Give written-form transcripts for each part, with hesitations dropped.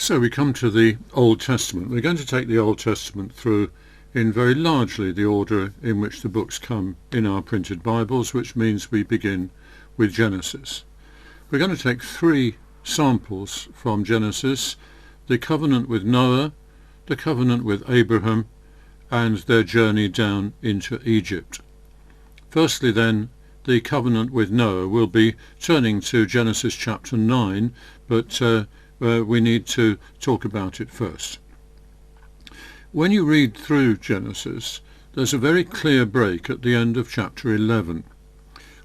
So we come to the Old Testament. We're going to take the Old Testament through in very largely the order in which the books come in our printed Bibles, which means we begin with Genesis. We're going to take three samples from Genesis: the covenant with Noah, the covenant with Abraham, and their journey down into Egypt. Firstly then, the covenant with Noah. We'll be turning to Genesis chapter 9, but we need to talk about it first. When you read through Genesis, there's a very clear break at the end of chapter 11.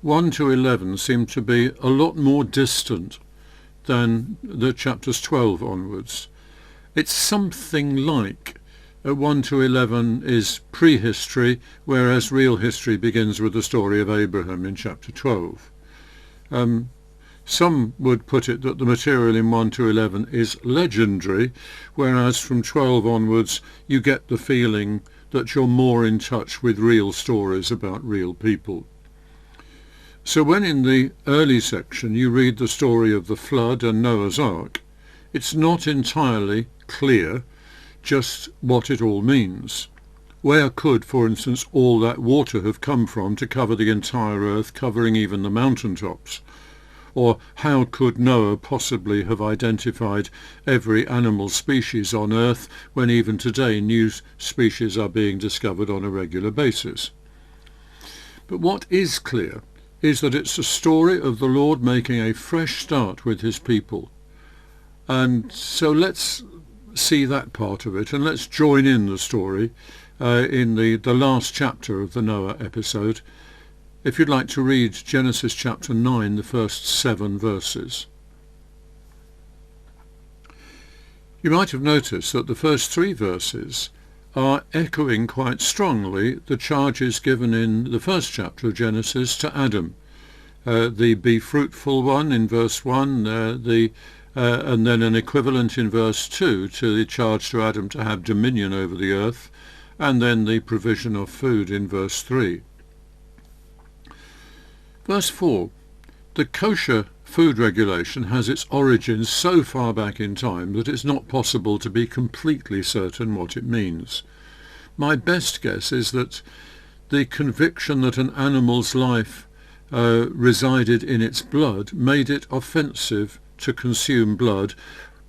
1 to 11 seem to be a lot more distant than the chapters 12 onwards. It's something like 1 to 11 is prehistory, whereas real history begins with the story of Abraham in chapter 12. Some would put it that the material in 1 to 11 is legendary, whereas from 12 onwards you get the feeling that you're more in touch with real stories about real people. So when in the early section you read the story of the flood and Noah's Ark, it's not entirely clear just what it all means. Where could, for instance, all that water have come from to cover the entire earth, covering even the mountaintops? Or how could Noah possibly have identified every animal species on earth when even today new species are being discovered on a regular basis? But what is clear is that it's a story of the Lord making a fresh start with his people. And so let's see that part of it, and let's join in the story in the last chapter of the Noah episode. If you'd like to read Genesis chapter 9, the first 7 verses. You might have noticed that the first 3 verses are echoing quite strongly the charges given in the first chapter of Genesis to Adam. The be fruitful one in verse 1, and then an equivalent in verse 2 to the charge to Adam to have dominion over the earth, and then the provision of food in verse 3. Verse 4. The kosher food regulation has its origins so far back in time that it's not possible to be completely certain what it means. My best guess is that the conviction that an animal's life resided in its blood made it offensive to consume blood,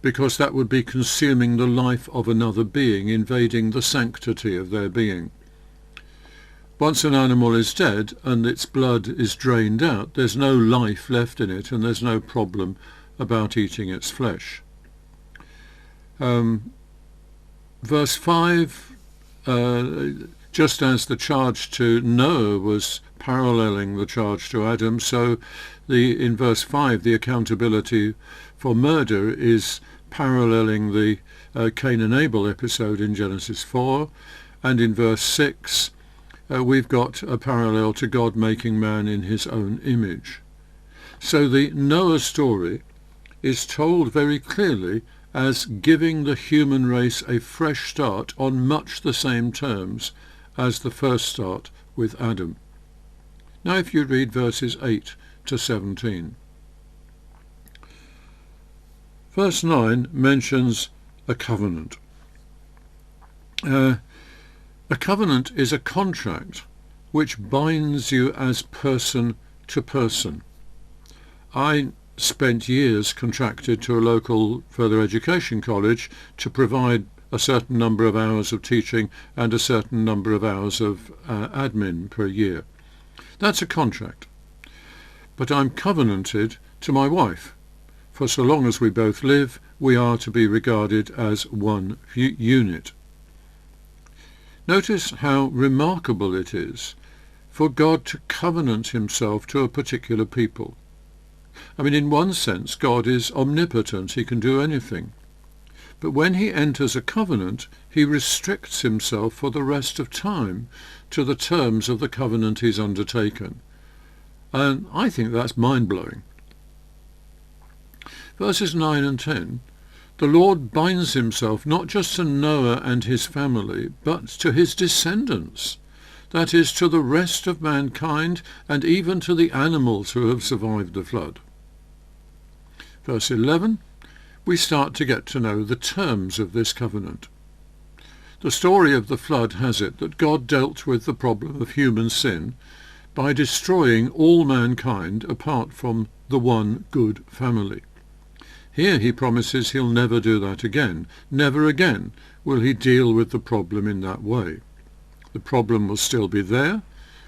because that would be consuming the life of another being, invading the sanctity of their being. Once an animal is dead and its blood is drained out, there's no life left in it, and there's no problem about eating its flesh. Verse 5, just as the charge to Noah was paralleling the charge to Adam, so in verse 5 the accountability for murder is paralleling the Cain and Abel episode in Genesis 4, and in verse 6 we've got a parallel to God making man in his own image. So the Noah story is told very clearly as giving the human race a fresh start on much the same terms as the first start with Adam. Now if you read verses 8 to 17. Verse 9 mentions a covenant. A covenant is a contract which binds you as person to person. I spent years contracted to a local further education college to provide a certain number of hours of teaching and a certain number of hours of admin per year. That's a contract. But I'm covenanted to my wife. For so long as we both live, we are to be regarded as one unit. Notice how remarkable it is for God to covenant himself to a particular people. I mean, in one sense, God is omnipotent. He can do anything. But when he enters a covenant, he restricts himself for the rest of time to the terms of the covenant he's undertaken. And I think that's mind-blowing. Verses 9 and 10. The Lord binds himself not just to Noah and his family, but to his descendants, that is, to the rest of mankind and even to the animals who have survived the flood. Verse 11. we start to get to know the terms of this covenant. The story of the flood has it that God dealt with the problem of human sin by destroying all mankind apart from the one good family. Here he promises he'll never do that again. Never again will he deal with the problem in that way. The problem will still be there.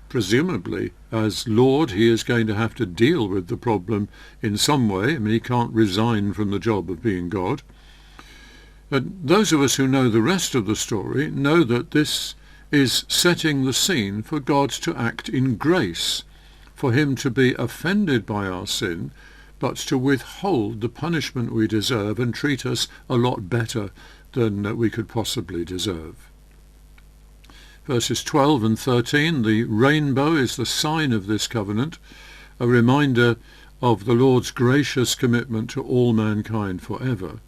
Presumably, as Lord, he is going to have to deal with the problem in some way. I mean, he can't resign from the job of being God. But those of us who know the rest of the story know that this is setting the scene for God to act in grace, for him to be offended by our sin, but to withhold the punishment we deserve and treat us a lot better than we could possibly deserve. Verses 12 and 13, the rainbow is the sign of this covenant, a reminder of the Lord's gracious commitment to all mankind forever.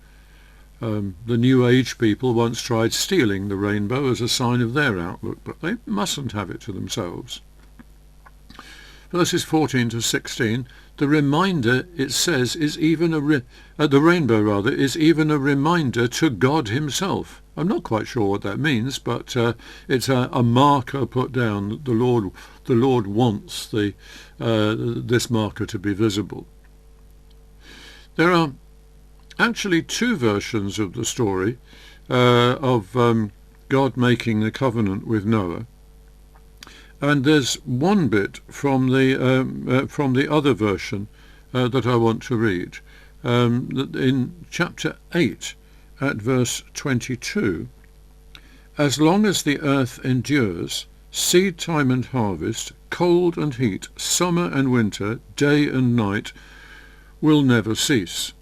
The New Age people once tried stealing the rainbow as a sign of their outlook, but they mustn't have it to themselves. Verses 14 to 16, the reminder, it says, is even the rainbow is even a reminder to God himself. I'm not quite sure what that means, but it's a marker put down. The Lord wants this marker to be visible. There are actually two versions of the story of God making the covenant with Noah, and there's one bit from the other version that I want to read. In chapter 8 at verse 22, as long as the earth endures, seed time and harvest, cold and heat, summer and winter, day and night will never cease.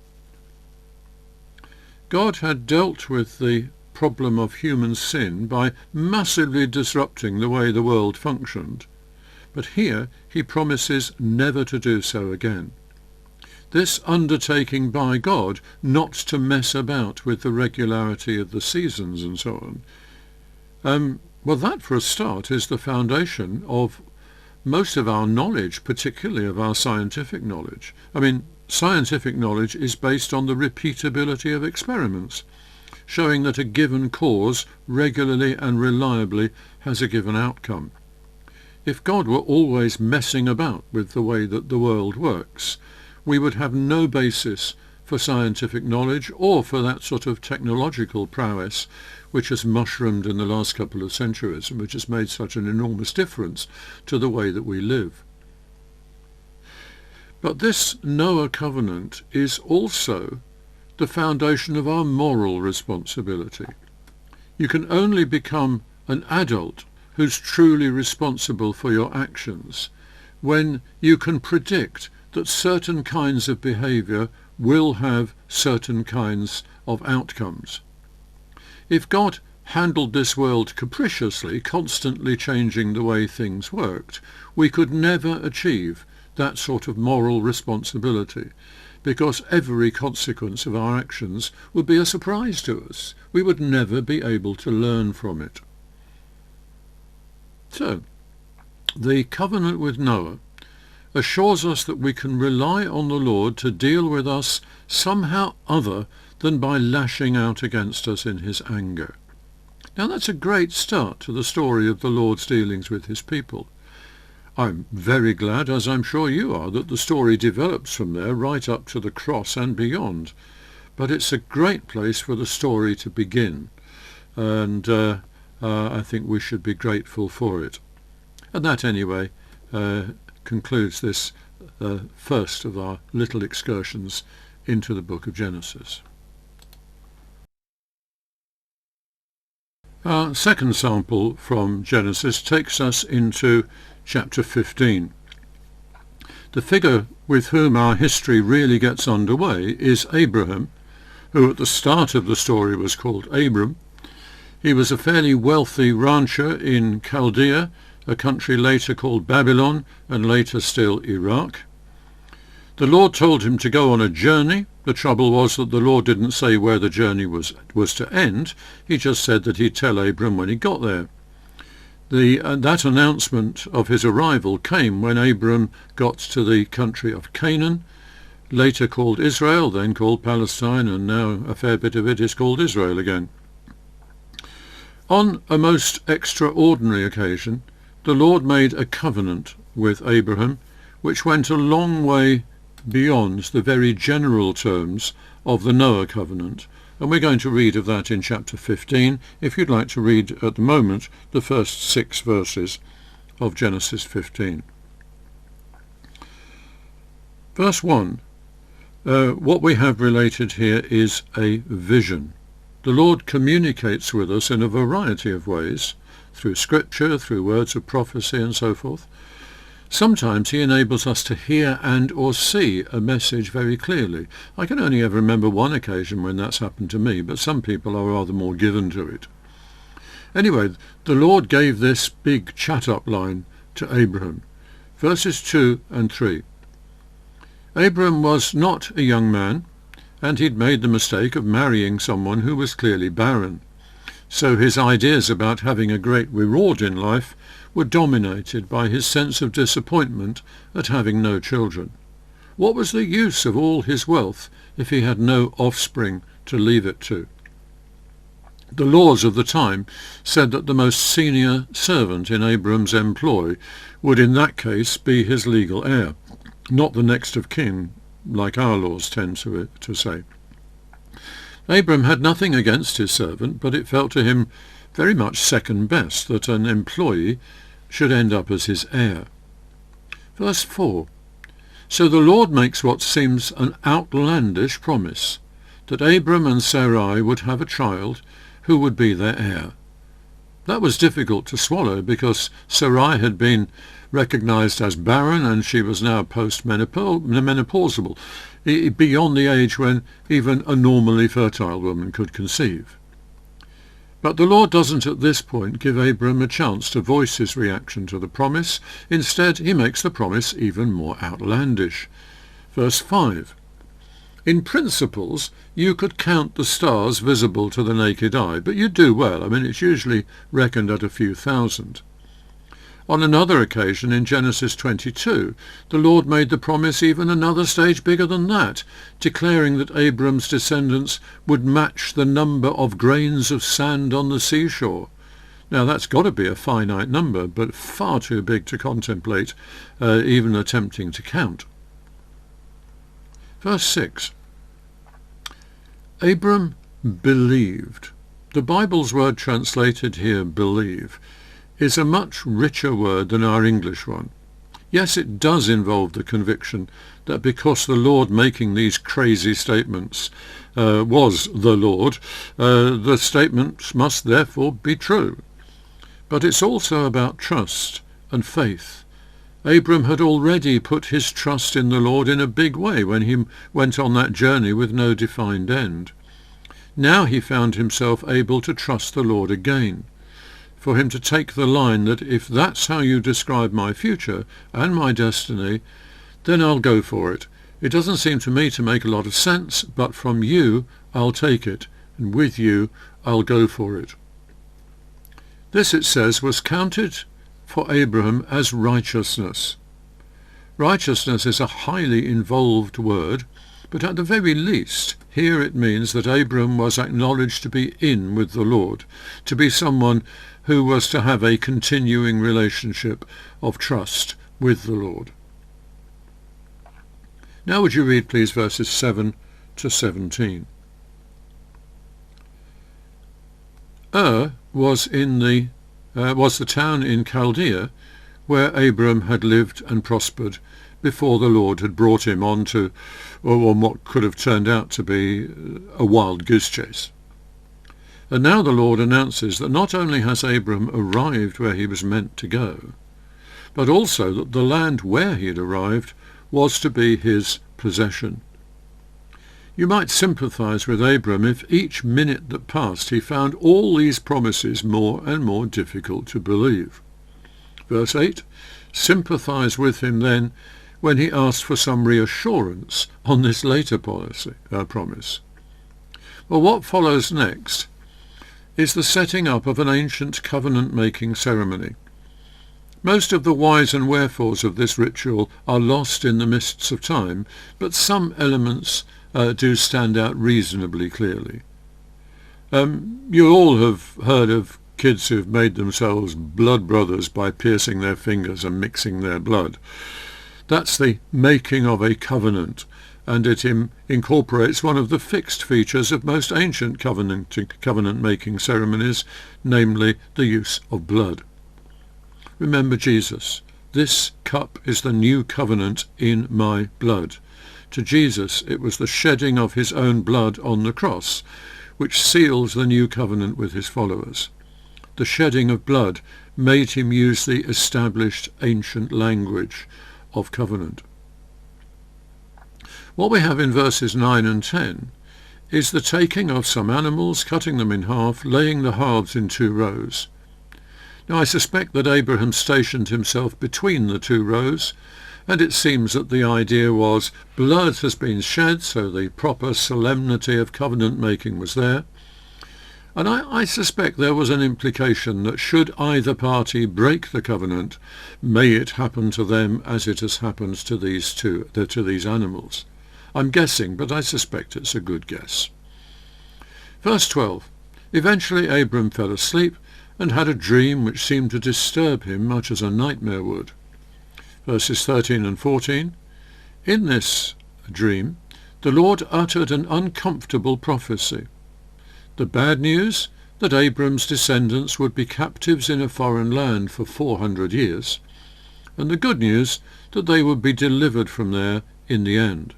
God had dealt with the problem of human sin by massively disrupting the way the world functioned, but here he promises never to do so again. This undertaking by God not to mess about with the regularity of the seasons and so on, well, that for a start is the foundation of most of our knowledge, particularly of our scientific knowledge. I mean, scientific knowledge is based on the repeatability of experiments, showing that a given cause regularly and reliably has a given outcome. If God were always messing about with the way that the world works, we would have no basis for scientific knowledge or for that sort of technological prowess which has mushroomed in the last couple of centuries and which has made such an enormous difference to the way that we live. But this Noah covenant is also the foundation of our moral responsibility. You can only become an adult who's truly responsible for your actions when you can predict that certain kinds of behaviour will have certain kinds of outcomes. If God handled this world capriciously, constantly changing the way things worked, we could never achieve that sort of moral responsibility, because every consequence of our actions would be a surprise to us. We would never be able to learn from it. So, the covenant with Noah assures us that we can rely on the Lord to deal with us somehow other than by lashing out against us in his anger. Now that's a great start to the story of the Lord's dealings with his people. I'm very glad, as I'm sure you are, that the story develops from there right up to the cross and beyond. But it's a great place for the story to begin, and I think we should be grateful for it. And that, anyway, concludes this first of our little excursions into the book of Genesis. Our second sample from Genesis takes us into chapter 15. The figure with whom our history really gets underway is Abraham, who at the start of the story was called Abram. He was a fairly wealthy rancher in Chaldea, a country later called Babylon and later still Iraq. The Lord told him to go on a journey. The trouble was that the Lord didn't say where the journey was to end. He just said that he'd tell Abram when he got there. That announcement of his arrival came when Abram got to the country of Canaan, later called Israel, then called Palestine, and now a fair bit of it is called Israel again. On a most extraordinary occasion, the Lord made a covenant with Abraham, which went a long way beyond the very general terms of the Noah covenant, and we're going to read of that in chapter 15, if you'd like to read at the moment the first 6 verses of Genesis 15. Verse 1, what we have related here is a vision. The Lord communicates with us in a variety of ways, through scripture, through words of prophecy and so forth. Sometimes he enables us to hear and or see a message very clearly. I can only ever remember one occasion when that's happened to me, but some people are rather more given to it. Anyway, the Lord gave this big chat-up line to Abraham. Verses 2 and 3. Abram was not a young man, and he'd made the mistake of marrying someone who was clearly barren. So his ideas about having a great reward in life were dominated by his sense of disappointment at having no children. What was the use of all his wealth if he had no offspring to leave it to? The laws of the time said that the most senior servant in Abram's employ would in that case be his legal heir, not the next of kin, like our laws tend to say. Abram had nothing against his servant, but it felt to him very much second best that an employee should end up as his heir. Verse 4. So the Lord makes what seems an outlandish promise, that Abram and Sarai would have a child who would be their heir. That was difficult to swallow because Sarai had been recognized as barren and she was now post-menopausal, beyond the age when even a normally fertile woman could conceive. But the Lord doesn't at this point give Abram a chance to voice his reaction to the promise. Instead, he makes the promise even more outlandish. Verse 5. In principles, you could count the stars visible to the naked eye, but you do well. I mean, it's usually reckoned at a few thousand. On another occasion, in Genesis 22, the Lord made the promise even another stage bigger than that, declaring that Abram's descendants would match the number of grains of sand on the seashore. Now, that's got to be a finite number, but far too big to contemplate, even attempting to count. Verse 6. Abram believed. The Bible's word translated here, believe, is a much richer word than our English one. Yes, it does involve the conviction that because the Lord making these crazy statements was the Lord, the statements must therefore be true. But it's also about trust and faith. Abram had already put his trust in the Lord in a big way when he went on that journey with no defined end. Now he found himself able to trust the Lord again, for him to take the line that if that's how you describe my future and my destiny, then I'll go for it. It doesn't seem to me to make a lot of sense, but from you I'll take it, and with you I'll go for it. This, it says, was counted for Abraham as righteousness. Righteousness is a highly involved word, but at the very least, here it means that Abraham was acknowledged to be in with the Lord, to be someone who was to have a continuing relationship of trust with the Lord. Now would you read, please, verses 7 to 17. Was the town in Chaldea where Abram had lived and prospered before the Lord had brought him on what could have turned out to be a wild goose chase. And now the Lord announces that not only has Abram arrived where he was meant to go, but also that the land where he had arrived was to be his possession. You might sympathize with Abram if each minute that passed he found all these promises more and more difficult to believe. Verse 8, sympathize with him then when he asked for some reassurance on this later promise. Well, what follows next is the setting up of an ancient covenant-making ceremony. Most of the whys and wherefores of this ritual are lost in the mists of time, but some elements do stand out reasonably clearly. You all have heard of kids who've made themselves blood brothers by piercing their fingers and mixing their blood. That's the making of a covenant, and it incorporates one of the fixed features of most ancient covenant-making ceremonies, namely the use of blood. Remember Jesus. This cup is the new covenant in my blood. To Jesus it was the shedding of his own blood on the cross, which seals the new covenant with his followers. The shedding of blood made him use the established ancient language of covenant. What we have in verses 9 and 10 is the taking of some animals, cutting them in half, laying the halves in 2 rows. Now I suspect that Abraham stationed himself between the 2 rows, and it seems that the idea was blood has been shed, so the proper solemnity of covenant making was there. And I suspect there was an implication that should either party break the covenant, may it happen to them as it has happened to these animals. I'm guessing, but I suspect it's a good guess. Verse 12. Eventually Abram fell asleep and had a dream which seemed to disturb him much as a nightmare would. Verses 13 and 14. In this dream the Lord uttered an uncomfortable prophecy. The bad news, that Abram's descendants would be captives in a foreign land for 400 years, and the good news, that they would be delivered from there in the end.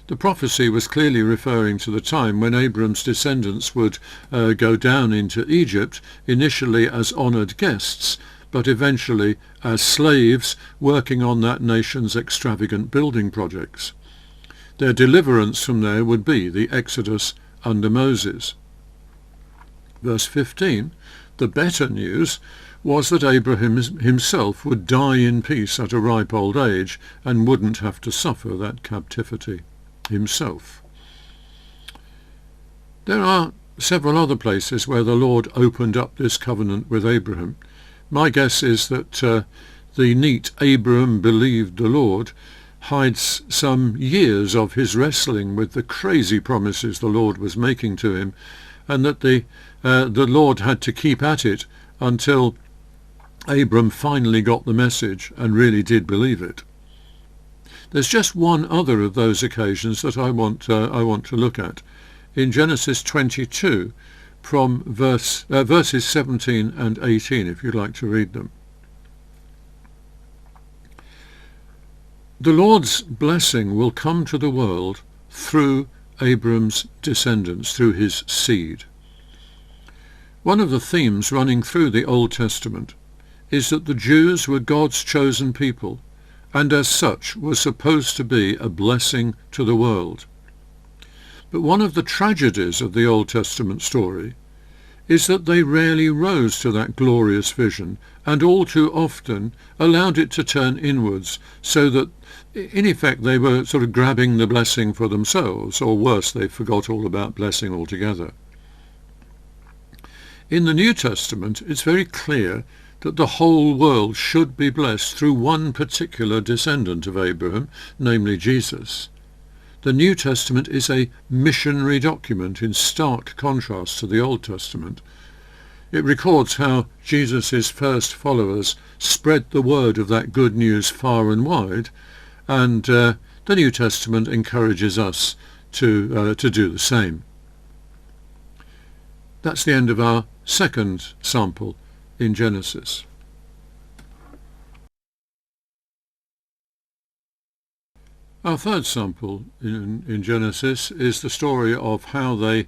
The prophecy was clearly referring to the time when Abram's descendants would go down into Egypt, initially as honoured guests, but eventually as slaves working on that nation's extravagant building projects. Their deliverance from there would be the Exodus under Moses. Verse 15, the better news was that Abraham himself would die in peace at a ripe old age and wouldn't have to suffer that captivity himself. There are several other places where the Lord opened up this covenant with Abraham. My guess is that the neat Abram believed the Lord hides some years of his wrestling with the crazy promises the Lord was making to him, and that the Lord had to keep at it until Abram finally got the message and really did believe it. There's just one other of those occasions that I want to look at. In Genesis 22, from verses 17 and 18, if you'd like to read them. The Lord's blessing will come to the world through Abram's descendants, through his seed. One of the themes running through the Old Testament is that the Jews were God's chosen people, and as such were supposed to be a blessing to the world. But one of the tragedies of the Old Testament story is that they rarely rose to that glorious vision, and all too often allowed it to turn inwards, so that in effect they were sort of grabbing the blessing for themselves, or worse, they forgot all about blessing altogether. In the New Testament it's very clear that the whole world should be blessed through one particular descendant of Abraham, namely Jesus. The New Testament is a missionary document in stark contrast to the Old Testament. It records how Jesus' first followers spread the word of that good news far and wide, and the New Testament encourages us to do the same. That's the end of our second sample in Genesis. Our third sample in Genesis is the story of how they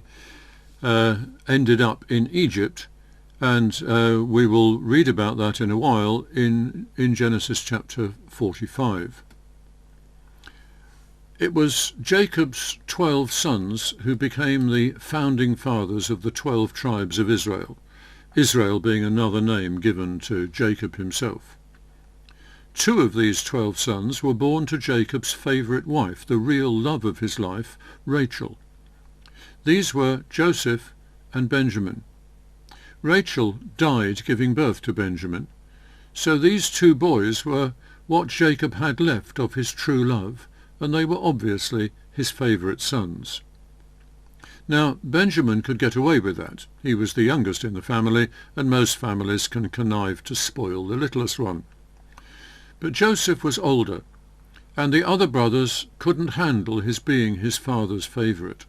ended up in Egypt, and we will read about that in a while in Genesis chapter 45. It was Jacob's 12 sons who became the founding fathers of the 12 tribes of Israel, Israel being another name given to Jacob himself. 2 of these 12 sons were born to Jacob's favourite wife, the real love of his life, Rachel. These were Joseph and Benjamin. Rachel died giving birth to Benjamin. So these two boys were what Jacob had left of his true love, and they were obviously his favourite sons. Now, Benjamin could get away with that. He was the youngest in the family, and most families can connive to spoil the littlest one. But Joseph was older, and the other brothers couldn't handle his being his father's favourite.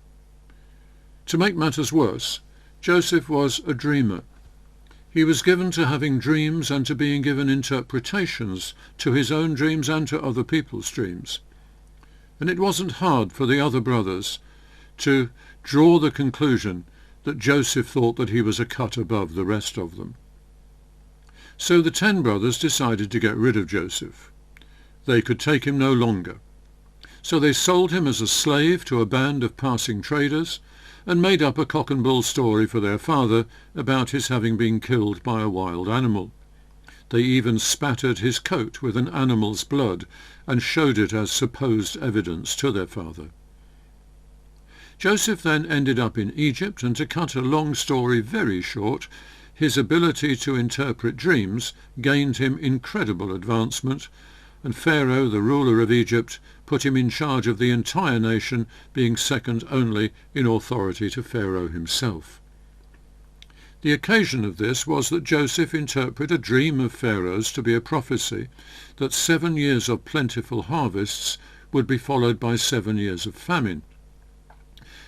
To make matters worse, Joseph was a dreamer. He was given to having dreams and to being given interpretations to his own dreams and to other people's dreams. And it wasn't hard for the other brothers to draw the conclusion that Joseph thought that he was a cut above the rest of them. So the 10 brothers decided to get rid of Joseph. They could take him no longer. So they sold him as a slave to a band of passing traders and made up a cock and bull story for their father about his having been killed by a wild animal. They even spattered his coat with an animal's blood and showed it as supposed evidence to their father. Joseph then ended up in Egypt, and to cut a long story very short, his ability to interpret dreams gained him incredible advancement, and Pharaoh, the ruler of Egypt, put him in charge of the entire nation, being second only in authority to Pharaoh himself. The occasion of this was that Joseph interpreted a dream of Pharaoh's to be a prophecy that 7 years of plentiful harvests would be followed by 7 years of famine.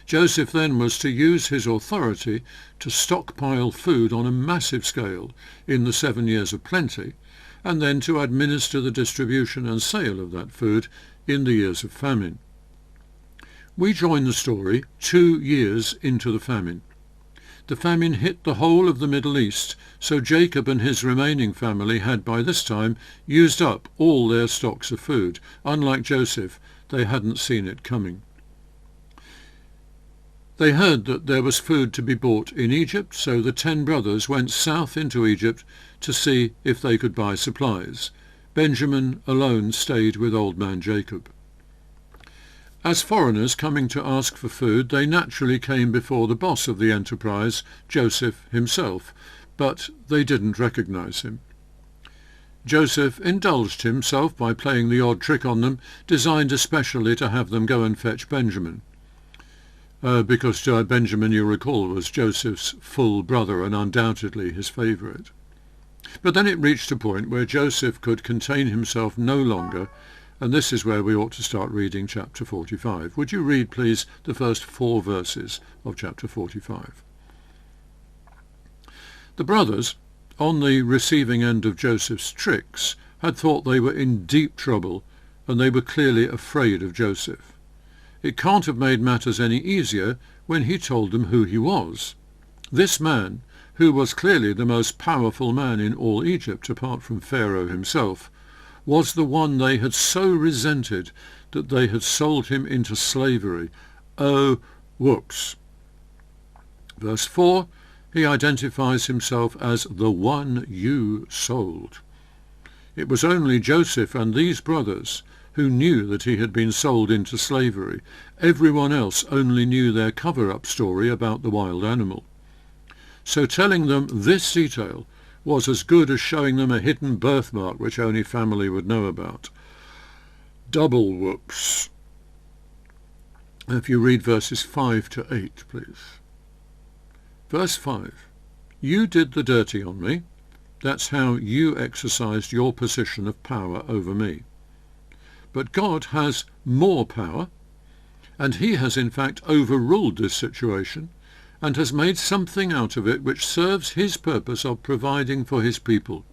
Joseph then was to use his authority to stockpile food on a massive scale in the 7 years of plenty, and then to administer the distribution and sale of that food in the years of famine. We join the story 2 years into the famine. The famine hit the whole of the Middle East, so Jacob and his remaining family had by this time used up all their stocks of food. Unlike Joseph, they hadn't seen it coming. They heard that there was food to be bought in Egypt, so the 10 brothers went south into Egypt to see if they could buy supplies. Benjamin alone stayed with old man Jacob. As foreigners coming to ask for food, they naturally came before the boss of the enterprise, Joseph himself, but they didn't recognize him. Joseph indulged himself by playing the odd trick on them, designed especially to have them go and fetch Benjamin. Because Benjamin, you recall, was Joseph's full brother and undoubtedly his favourite. But then it reached a point where Joseph could contain himself no longer, and this is where we ought to start reading chapter 45. Would you read, please, the first 4 verses of chapter 45? The brothers, on the receiving end of Joseph's tricks, had thought they were in deep trouble, and they were clearly afraid of Joseph. It can't have made matters any easier when he told them who he was. This man, who was clearly the most powerful man in all Egypt apart from Pharaoh himself, was the one they had so resented that they had sold him into slavery. Oh, whoops. Verse 4, he identifies himself as the one you sold. It was only Joseph and these brothers who knew that he had been sold into slavery. Everyone else only knew their cover-up story about the wild animal. So telling them this detail was as good as showing them a hidden birthmark which only family would know about. Double whoops. If you read verses 5 to 8, please. Verse 5. You did the dirty on me. That's how you exercised your position of power over me. But God has more power, and he has in fact overruled this situation and has made something out of it which serves his purpose of providing for his people.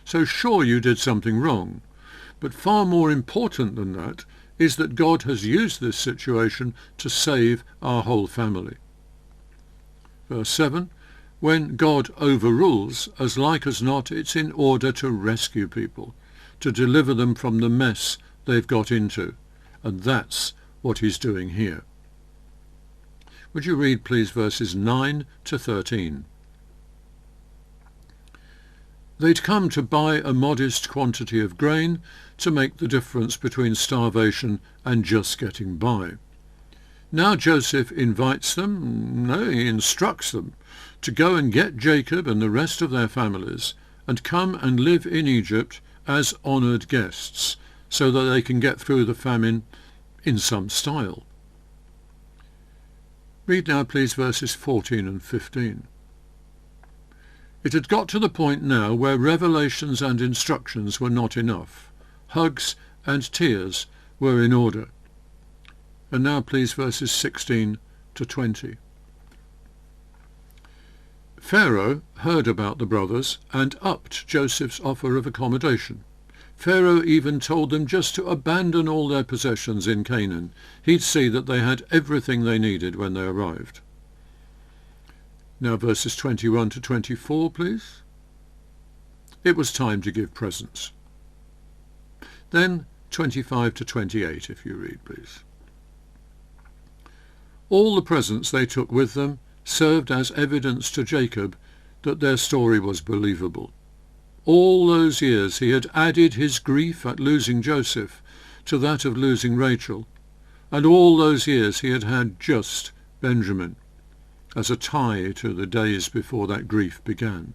So sure, you did something wrong, but far more important than that is that God has used this situation to save our whole family. Verse 7, when God overrules, as like as not, it's in order to rescue people, to deliver them from the mess they've got into, and that's what he's doing here. Would you read, please, verses 9 to 13? They'd come to buy a modest quantity of grain to make the difference between starvation and just getting by. Now Joseph invites them, no, he instructs them, to go and get Jacob and the rest of their families and come and live in Egypt as honoured guests, so that they can get through the famine in some style. Read now, please, verses 14 and 15. It had got to the point now where revelations and instructions were not enough. Hugs and tears were in order. And now, please, verses 16 to 20. Pharaoh heard about the brothers and upped Joseph's offer of accommodation. Pharaoh even told them just to abandon all their possessions in Canaan. He'd see that they had everything they needed when they arrived. Now verses 21 to 24, please. It was time to give presents. Then 25 to 28, if you read, please. All the presents they took with them served as evidence to Jacob that their story was believable. All those years he had added his grief at losing Joseph to that of losing Rachel, and all those years he had had just Benjamin as a tie to the days before that grief began.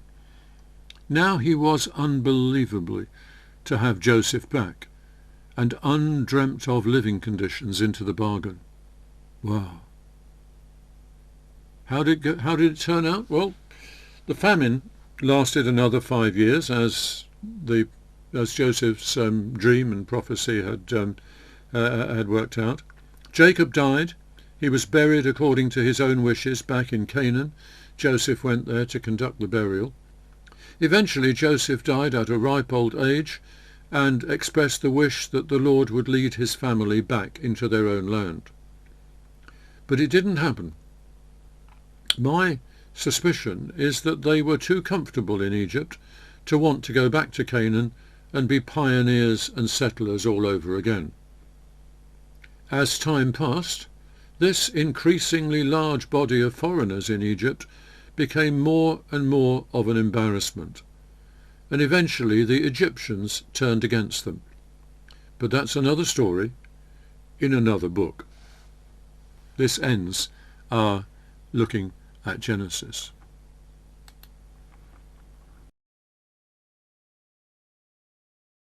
Now he was unbelievably to have Joseph back, and undreamt of living conditions into the bargain. Wow. How did it turn out? Well, the famine lasted another 5 years, as Joseph's dream and prophecy had worked out. Jacob died. He was buried according to his own wishes back in Canaan. Joseph went there to conduct the burial. Eventually Joseph died at a ripe old age and expressed the wish that the Lord would lead his family back into their own land. But it didn't happen. My suspicion is that they were too comfortable in Egypt to want to go back to Canaan and be pioneers and settlers all over again. As time passed, this increasingly large body of foreigners in Egypt became more and more of an embarrassment, and eventually the Egyptians turned against them. But that's another story in another book. This ends our looking at Genesis.